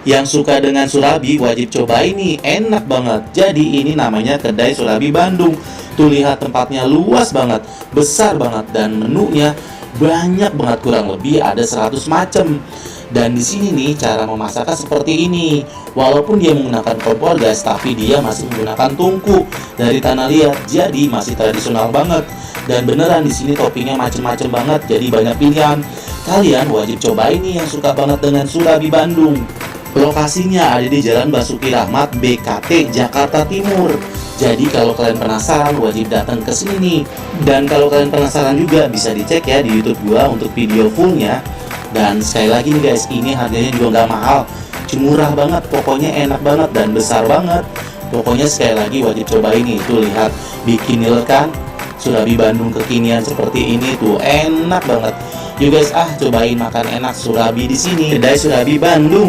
Yang suka dengan surabi wajib cobain nih, enak banget. Jadi ini namanya kedai Surabi Bandung. Tuh lihat tempatnya luas banget, besar banget, dan menunya banyak banget, kurang lebih ada 100 macam. Dan di sini nih cara memasaknya seperti ini. Walaupun dia menggunakan kompor gas, tapi dia masih menggunakan tungku dari tanah liat. Jadi masih tradisional banget. Dan beneran di sini toppingnya macem-macem banget, jadi banyak pilihan. Kalian wajib cobain nih yang suka banget dengan Surabi Bandung. Lokasinya ada di Jalan Basuki Rahmat, BKT, Jakarta Timur. Jadi kalau kalian penasaran wajib datang ke sini nih. Dan kalau kalian penasaran juga bisa dicek ya di YouTube gua untuk video fullnya. Dan sekali lagi nih guys, ini harganya juga nggak mahal, murah banget, pokoknya enak banget dan besar banget. Pokoknya sekali lagi wajib cobain nih. Tuh lihat, bikin ngiler kan? Surabi Bandung kekinian seperti ini tuh enak banget. Yuk guys, cobain makan enak Surabi di sini, kedai Surabi Bandung.